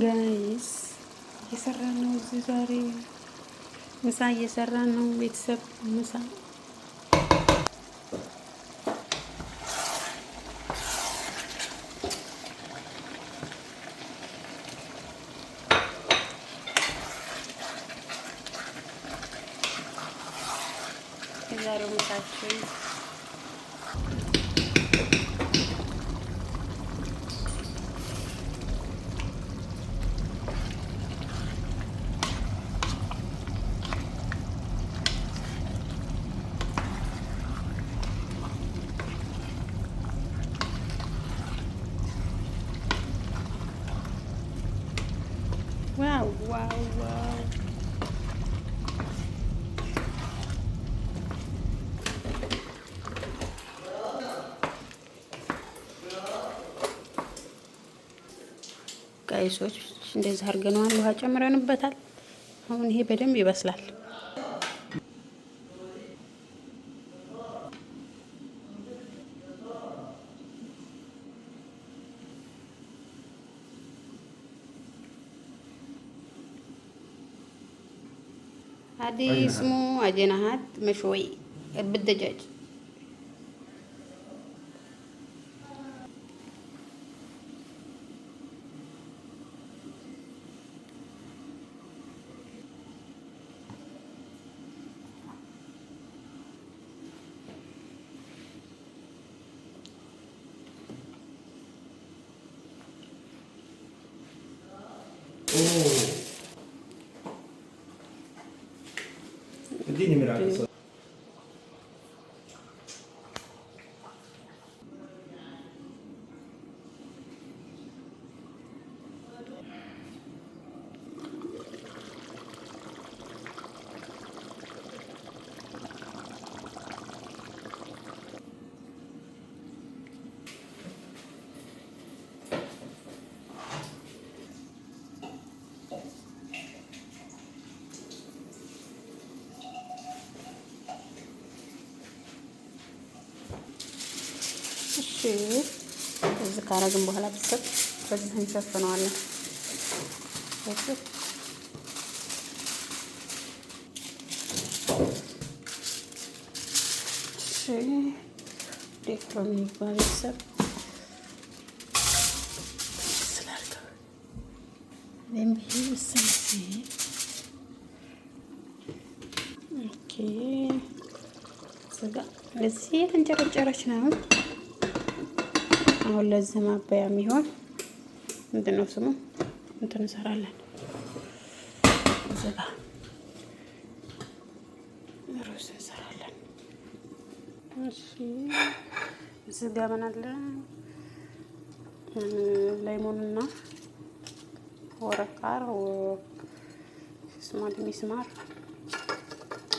ጋይስ እየሰራን ነው። እዚህ ዛሬ ምሳ እየሰራን ነው። ቤተሰብ ምሳ የዛሬው ምሳችን ዋው ዋው ዋው ጋይሶች እንደዚህ አድርገናል። ውሃ ጨምረንበታል። አሁን ይሄ በደንብ ይበስላል። هذه اسمه عجينات مشوي بالدجاج. اديني مراكز እዚህ ካረግን በኋላ ብስጥ በዚህ እንሸፍነዋለን። ዴፍሮ የሚባል ቤተሰብ እዚህ የተንጨረጨረች ነው። አሁን ለዚህ ማባያ የሚሆን ምንድነው ስሙ እንትን እንሰራለን። እዚጋ ሩዝ እንሰራለን። እሺ እዚህ ጋር ምን አለ? ሌሞንና ወረቃር ስማድ ሚስማር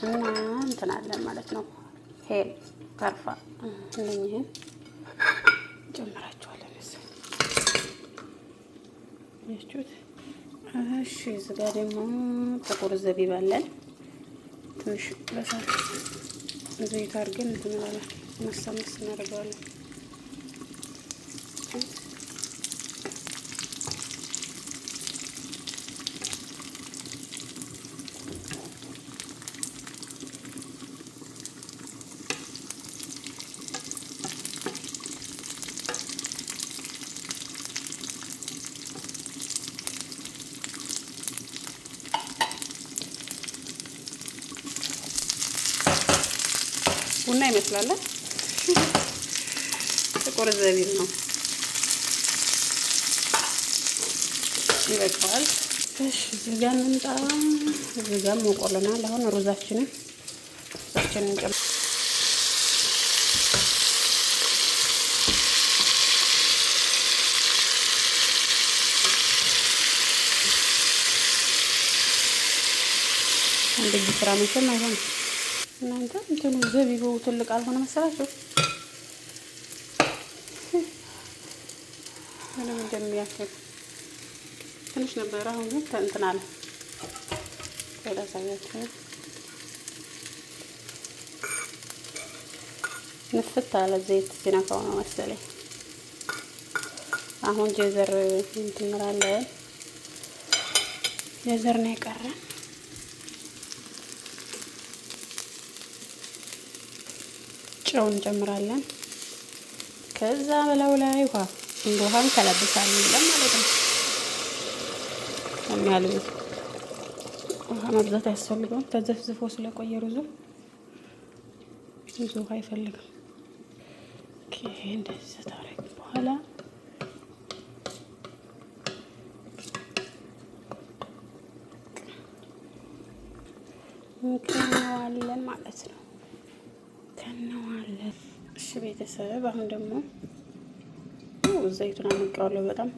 እና እንትን አለ ማለት ነው። ሄል ካርፋ እነኚህን ጨምራችኋለን። እሺ እሺ እዚህ ጋር ደግሞ ጥቁር ዘቢብ አለን። ትንሽ በሳት ዘይት አድርገን እንትን እንላለን። መሰመስ እናደርገዋለን። ቡና ይመስላል። ጥቁር ዘቢብ ነው። ይበቃዋል። እሺ እዚህ ጋር እንምጣ። እዚህ ጋር ሞቆልናል። አሁን ሩዛችንን እንጨምር። አንድ ጊዜ መቼም አይሆንም። እናንተ እንትኑ ዘቢቡ ትልቅ አልሆነ መሰላችሁ? ምንም እንደሚያክል ትንሽ ነበር። አሁን ግን እንትን አለ። ቆላሳያችሁ ንፍት አለ። ዘይት ሲነካው ነው መሰለኝ። አሁን ጀዘር እንትን እንላለን። የዘር ነው የቀረ። ጨው እንጨምራለን። ከዛ በላዩ ላይ ውሃን ከለብሳለን ማለት ነው። ያለ ውሃ መብዛት አያስፈልገውም። ተዘፍዝፎ ስለቆየ ሩዙ ብዙ ውሃ አይፈልግም። እንደዚህ ታረግ በኋላ እንከነዋለን ማለት ነው። ከነዋለን። እሺ ቤተሰብ፣ አሁን ደግሞ ዘይቱን አሞቀዋለሁ። በጣም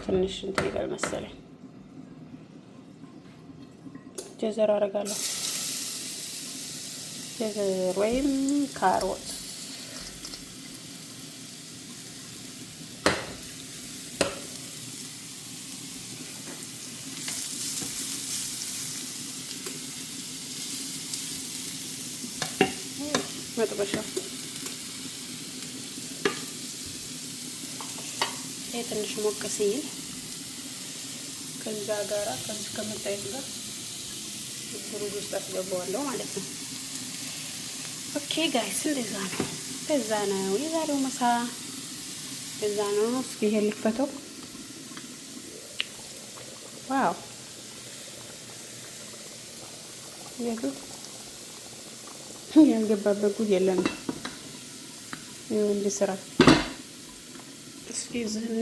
ትንሽ እንትን ይበል መሰለኝ። ጀዘር አደርጋለሁ። ጀዘር ወይም ካሮት መጥበሻ ይሄ ትንሽ ሞቅ ሲል ከዛ ጋራ ከዚህ ከመጣይት ጋር ሩዝ ውስጥ አስገባዋለሁ ማለት ነው። ኦኬ ጋይስ፣ እንደዛ ነው የዛሬው ምሳ። እዛ ነው። እስኪ ይሄ ልክፈተው። ዋው ያልገባበት ጉድ የለም። እንደ ስራ እስኪ ዝኔ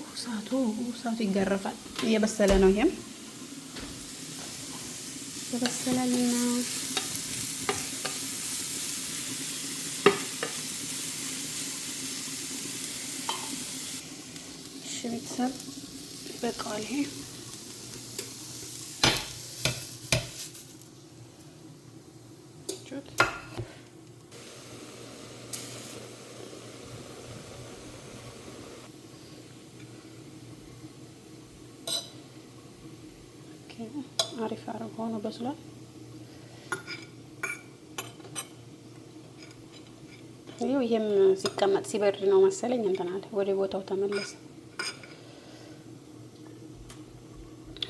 እሳቱ ይገረፋል። እየበሰለ ነው። ይሄም የበሰለልን ነው። እሺ ቤተሰብ በቃዋል። ይሄ አሪፍ አረግ ሆኖ በስሏል። ይሄም ሲቀመጥ ሲበርድ ነው መሰለኝ እንትን አለ፣ ወደ ቦታው ተመለሰ።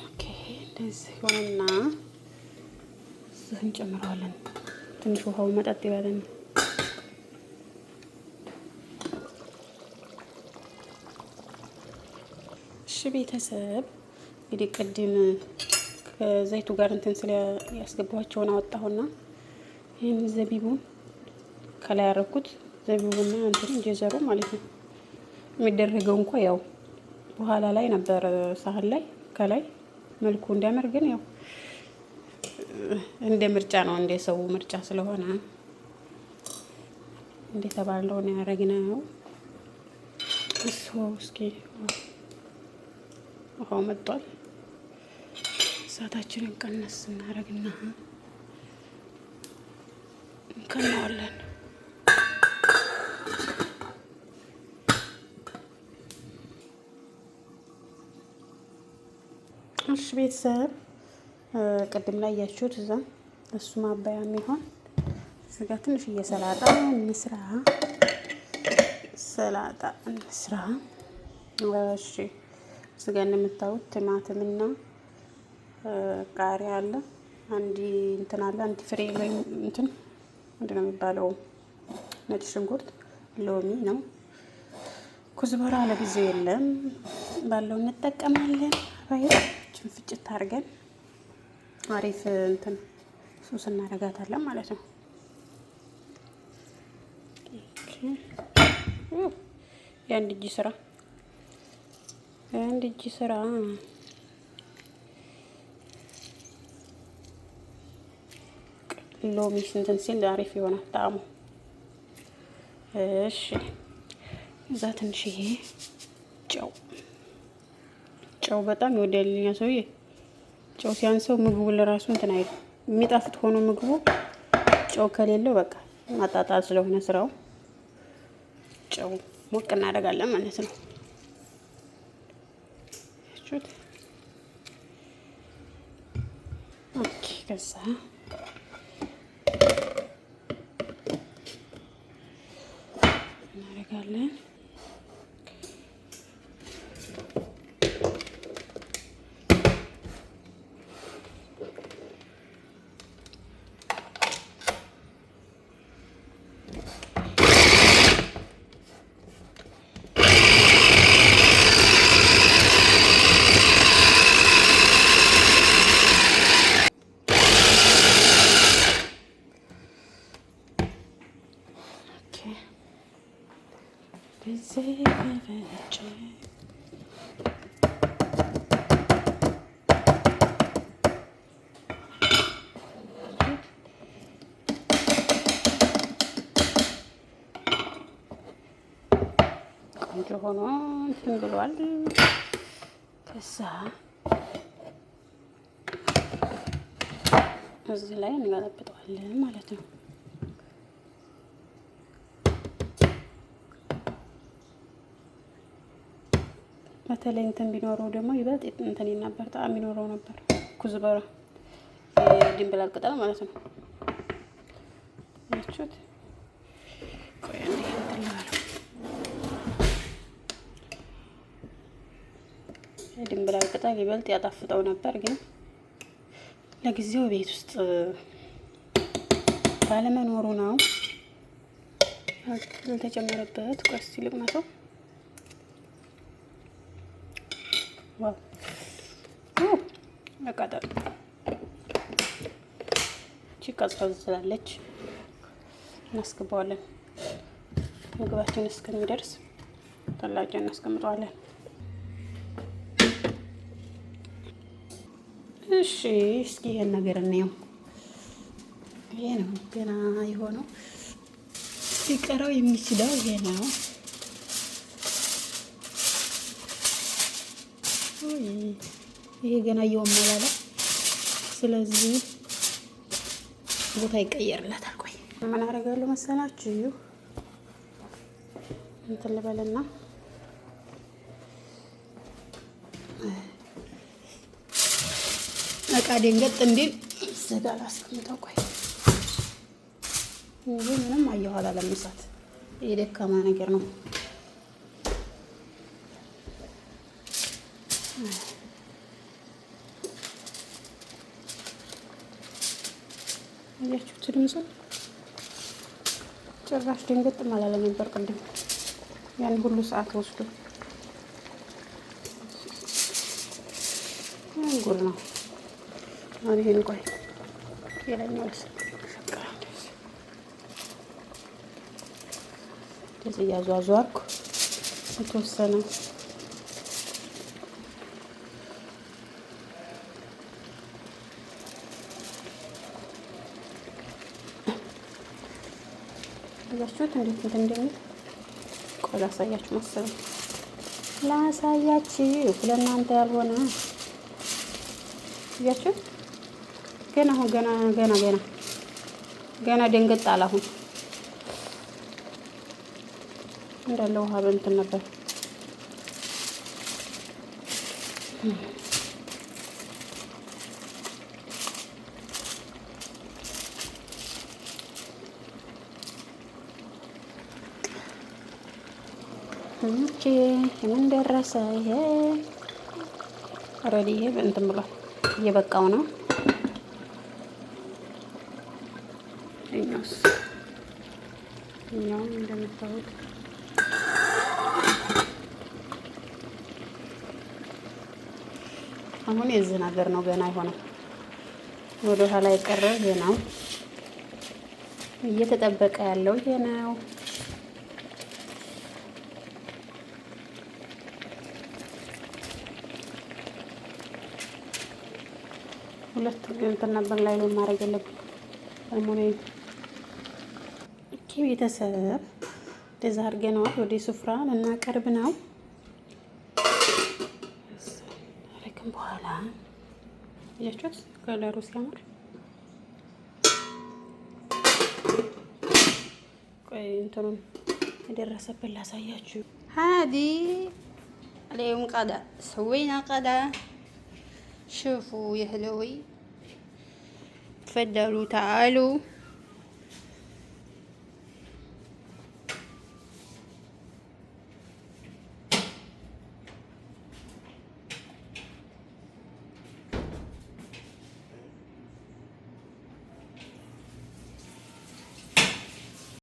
ኦኬ እንደዚህ ሆነና እዚህ እንጨምረዋለን። ትንሽ ውሃው መጠጥ ይበለን። እሺ ቤተሰብ፣ እንግዲህ ቅድም ከዘይቱ ጋር እንትን ስለ ያስገባቸውን አወጣሁና ይሄን ዘቢቡን ከላይ ያደረኩት ዘቢቡና እንትን ጀዘሩ ማለት ነው። የሚደረገው እንኳን ያው በኋላ ላይ ነበር ሳህን ላይ ከላይ መልኩ እንዲያምር፣ ግን ያው እንደ ምርጫ ነው፣ እንደ ሰው ምርጫ ስለሆነ እንደ ተባለው ነው ያደረግነው። እስኪ ውሃው መጥቷል። እሳታችንን ቀነስ እናደርግና እንከነዋለን። እሺ ቤተሰብ፣ ቅድም ላይ ያያችሁት እዛ እሱ ማባያ የሚሆን ስጋ ትንሽዬ ሰላጣ እንስራ። እሺ ስጋ እንደምታዩት ቲማቲምና ቃሪያ አለ። አንድ እንትን አለ፣ አንድ ፍሬ ወይም እንትን ምንድን ነው የሚባለው? ነጭ ሽንኩርት፣ ሎሚ ነው። ኩዝበራ ለጊዜው የለም፣ ባለው እንጠቀማለን። ባይችን ፍጭት አድርገን አሪፍ እንትን ሱስ እናደርጋታለን ማለት ነው። የአንድ እጅ ስራ ሎሚ እንትን ሲል አሪፍ ይሆናል ጣዕሙ። እሺ እዛ ትንሽዬ ጨው በጣም ይወዳልኛ ሰውዬ። ጨው ሲያንሰው ምግቡ ለራሱ እንትን አይደል የሚጣፍጥ ሆኖ ምግቡ ጨው ከሌለው በቃ ማጣጣል ስለሆነ ስራው ጨው ሞቅ እናደርጋለን ማለት ነው። ኦኬ ከዛ እናደርጋለን። እንትን ብሏል። ከዛ እዚህ ላይ እንገለብጠዋለን ማለት ነው። በተለይ እንትን ቢኖረው ደግሞ ይበልጥ እንትን ነበር፣ ጣዕም ቢኖረው ነበር። ኩዝበራ ድንብላል ቅጠል ማለት ነው። አያችሁት? ቆይ አንዴ እንትን ልበለው። ድንብላል ቅጠል ይበልጥ ያጣፍጠው ነበር፣ ግን ለጊዜው ቤት ውስጥ ባለመኖሩ ነው ያልተጨመረበት። ቆይ እስኪ ልቅመሰው። ዋው አቃጠል። እቺ ቀዝቀዝ ስላለች እናስገባዋለን። ምግባችን እስከሚደርስ ተላጭ እናስቀምጠዋለን። እሺ እስኪ ይሄን ነገር እንየው። ይሄ ነው ገና የሆነው፣ ሊቀረው የሚችለው ይሄ ነው። ይሄ ገና እየወመላለ፣ ስለዚህ ቦታ ይቀየርለታል። ቆይ ምን አደርጋለሁ መሰላችሁ? እንትን ልበልና እቃ ደንገጥ እንዲል ዘጋ ላስቀምጠው። ቆይ እንጂ ምንም አየኋላ ለምሳት የደካማ ነገር ነው። አያችሁት ድምፁ? ጭራሽ ደንገጥ ማላለ ነበር ቅድም ያን ሁሉ ሰዓት ወስዶ። ጉድ ነው። አሁን ይሄን ቆይ የላኛው እንደዚህ እያዟዟርኩ የተወሰነ ያያችሁት እንዴት እንትን እንደሚል። ቆይ ላሳያችሁ መሰለኝ፣ ላሳያችሁ ለእናንተ ያልሆነ ያያችሁት። ገና አሁን ገና ደንገጥ አለ። አሁን እንዳለ ውሃ በእንትን ነበር። ኦኬ ምን ደረሰ? ይሄ ኦልሬዲ ይሄ እንትን ብሏል፣ እየበቃው ነው። እኛው እንደምታዩት አሁን የዚህ ነገር ነው ገና የሆነው። ወደ ኋላ የቀረ ይሄ ነው። እየተጠበቀ ያለው ይሄ ነው። ሁለት እንትን ነበር ላይ ነው ማድረግ ያለብን አልሙኒየም። ኦኬ ቤተሰብ እንደዛ አድርገነዋል። ወደ ሱፍራ ልናቀርብ ነው። አረግን በኋላ ያያችሁት ከለሩ ሲያምር። ቆይ እንትኑን የደረሰበት ላሳያችሁ። ሀዲ اليوم غدا سوينا غدا شوفوا يا هلوي تفضلوا تعالوا